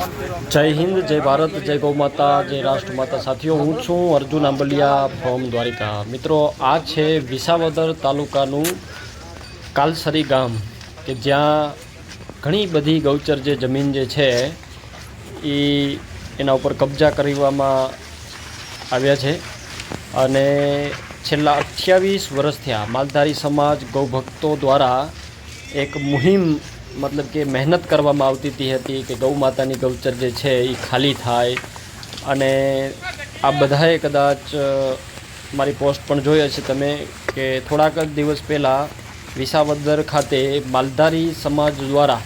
जय हिंद, जय भारत, जय गौ माता, जय राष्ट्र माता। साथियों, हूँ छूँ अर्जुन आंबलिया फ्रोम द्वारिका। मित्रों, आ है विसावदर तालुकाનું કાલસરી ગામ કે જ્યાં ઘણી બધી ગૌચર જે જમીન જે છે એ એના ઉપર કબજા કરવામાં આવ્યા છે અને છેલ્લા 28 વર્ષ થયા માલધારી સમાજ ગૌભક્તો દ્વારા એક મુહિમ मतलब કે મહેનત કરવામાં આવતી હતી કે ગૌ માતાની ગૌચર જે છે એ ખાલી થાય અને આ બધાએ કદાચ મારી પોસ્ટ પણ જોઈ હશે તમે કે થોડાક દિવસ પહેલાં વિસાવદર ખાતે માલધારી સમાજ દ્વારા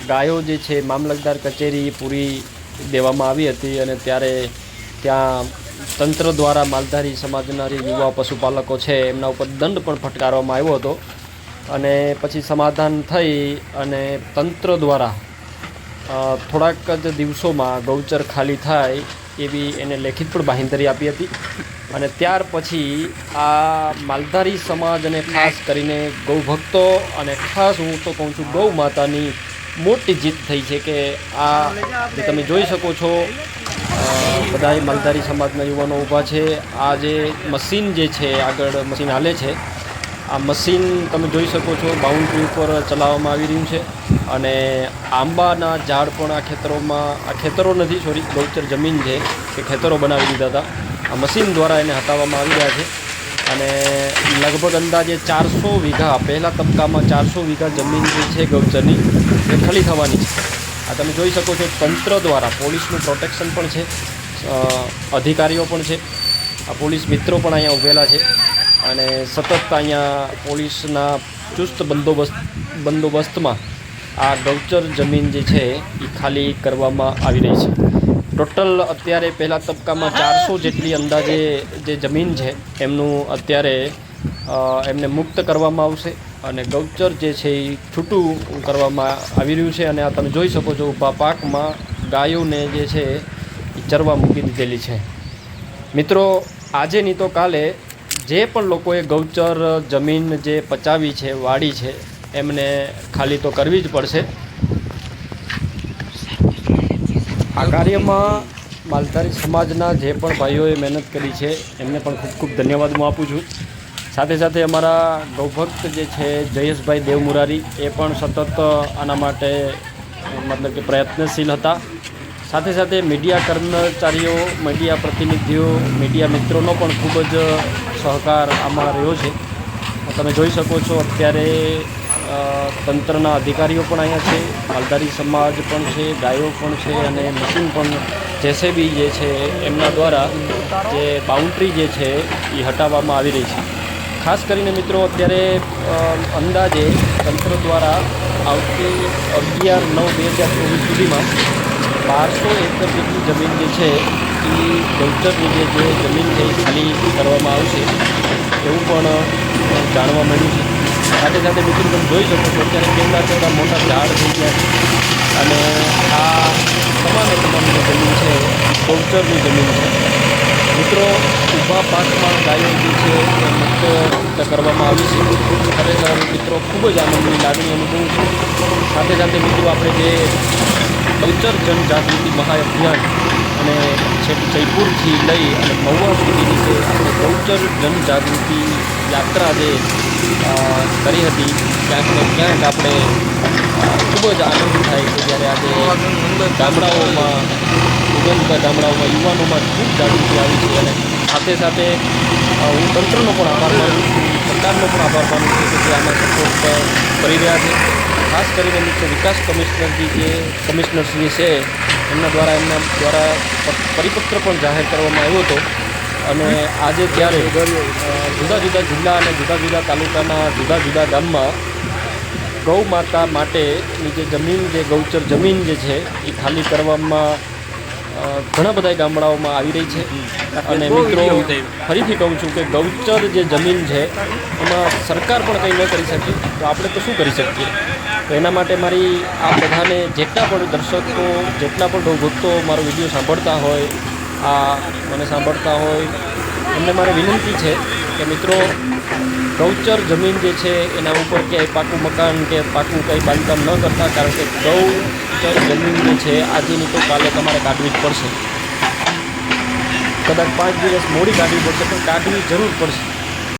ગાયો જે છે મામલતદાર કચેરી પૂરી દેવામાં આવી હતી અને ત્યારે ત્યાં તંત્ર દ્વારા માલધારી સમાજના જે યુવા પશુપાલકો છે એમના ઉપર દંડ પણ ફટકારવામાં આવ્યો હતો અને પછી સમાધાન થઈ અને તંત્ર દ્વારા થોડાક જ દિવસોમાં ગૌચર ખાલી થાય એવી એને લેખિત પણ બાંહેધરી આપી હતી અને ત્યાર પછી આ માલધારી સમાજ અને ખાસ કરીને ગૌભક્તો અને ખાસ હું તો કહું છું ગૌ માતાની મોટી જીત થઈ છે કે આ જે તમે જોઈ શકો છો બધાય માલધારી સમાજના યુવાનો ઊભા છે। આ જે મશીન જે છે આગળ મશીન હાલે છે આ મશીન તમે જોઈ શકો છો બાઉન્ડ્રી ઉપર ચલાવવામાં આવી રહ્યું છે અને આંબાના ઝાડ પણ આ ખેતરોમાં આ ખેતરો નથી સોરી ગૌચર જમીન છે કે ખેતરો બનાવી દીધા હતા આ મશીન દ્વારા એને હટાવવામાં આવી રહ્યા છે અને લગભગ અંદાજે 400 વીઘા પહેલા તબક્કામાં 400 વીઘા જમીન જે છે ગૌચરની એ ખાલી થવાની છે। આ તમે જોઈ શકો છો તંત્ર દ્વારા પોલીસનું પ્રોટેક્શન પણ છે અધિકારીઓ પણ છે આ પોલીસ મિત્રો પણ અહીંયા ઊભેલા છે અને સતત અહીંયા પોલીસના ચુસ્ત બંદોબસ્તમાં આ ગૌચર જમીન જે છે એ ખાલી કરવામાં આવી રહી છે। ટોટલ અત્યારે પહેલા તબક્કામાં 400 જેટલી અંદાજે જે જમીન છે એમનું અત્યારે એમને મુક્ત કરવામાં આવશે અને ગૌચર જે છે એ છૂટું કરવામાં આવી રહ્યું છે અને આ તમે જોઈ શકો છો ઊભા પાકમાં ગાયોને જે છે એ ચરવા મૂકી દીધેલી છે। મિત્રો, આજે નહીં તો કાલે જે પણ લોકોએ ગૌચર જમીન જે પચાવી છે વાડી છે એમને ખાલી તો કરવી જ પડશે। આ કાર્યમાં માલધારી સમાજના જે પણ ભાઈઓએ મહેનત કરી છે એમને પણ ખૂબ ખૂબ ધન્યવાદ હું આપું છું। સાથે સાથે અમારા ગૌભક્ત જે છે જયેશભાઈ દેવમુરારી એ પણ સતત આના માટે મતલબ કે પ્રયત્નશીલ હતા। સાથે સાથે મીડિયા કર્મચારીઓ મીડિયા પ્રતિનિધિઓ મીડિયા મિત્રોનો પણ ખૂબ જ સહકાર આમાં રહ્યો છે। તમે જોઈ શકો છો અત્યારે તંત્રના અધિકારીઓ પણ અહીંયા છે માલધારી સમાજ પણ છે ગાયો પણ છે અને મશીન પણ જેસીબી જે છે એમના દ્વારા જે બાઉન્ડ્રી જે છે એ હટાવવામાં આવી રહી છે। ખાસ કરીને મિત્રો અત્યારે અંદાજે તંત્ર દ્વારા આવતી 11/9/2024 સુધીમાં 1200 એકર જેટલી જમીન જે છે એ ગૌચરની જે જમીન છે એ ખાલી કરવામાં આવશે એવું પણ જાણવા મળ્યું છે। સાથે સાથે મિત્રો તમે જોઈ શકો છો અત્યારે કેવડા મોટા ઝાડ થઈ ગયા છે અને આ તમામ જે જમીન છે ગૌચરની જમીન છે। મિત્રો, ઊભા પાકમાં ગાયો જે છે એ મુક્ત કરવામાં આવી છે। ખરેખર મિત્રો ખૂબ જ આનંદની લાગણી અનુભવું છું। સાથે સાથે મિત્રો આપણે જે ગૌચર જનજાગૃતિ મહાઅભિયાન અને છેક જયપુરથી લઈ અને મહુવા સુધીની જે આપણે ગૌચર જનજાગૃતિ યાત્રા જે કરી હતી ક્યાંક ને ક્યાંક આપણે ખૂબ જ આનંદ થાય કે જ્યારે આજે ગામડાઓમાં ગામડાઓમાં યુવાનોમાં ખૂબ જાગૃતિ આવી છે અને સાથે સાથે હું તંત્રનો પણ આભાર માનું છું સરકારનો પણ આભાર માનું છું કે જે આમાં સપોર્ટ કરી રહ્યા છે। ખાસ કરીને મિત્રો વિકાસ કમિશનરશ્રી છે એમના દ્વારા પરિપત્ર પણ જાહેર કરવામાં આવ્યો હતો અને આજે ત્યારે જુદા જુદા જિલ્લા અને જુદા જુદા તાલુકાના જુદા જુદા ગામમાં ગૌ માતા માટેની જે જમીન જે ગૌચર જમીન જે છે એ ખાલી કરવામાં ઘણા બધા ગામડાઓમાં આવી રહી છે અને મિત્રો ફરીથી કહું છું કે ગૌચર જે જમીન છે એમાં સરકાર પણ કંઈ ન કરી શકે તો આપણે તો શું કરી શકીએ। તો એના માટે મારી આ બધાને જેટલા પણ દર્શકો જેટલા પણ ગૌભક્તો મારો વિડીયો સાંભળતા હોય આ મને સાંભળતા હોય એમને મારે વિનંતી છે કે મિત્રો ગૌચર જમીન જે છે એના ઉપર ક્યાંય પાકું મકાન કે પાકું કંઈ બાંધકામ ન કરતા, કારણ કે ગૌ હેક્ટર જમીન જે છે આજની તો કાલે તમારે કાઢવી જ પડશે. કદાચ 5 દિવસ મોડી કાઢવી પડશે, પણ કાઢવી જરૂર પડશે.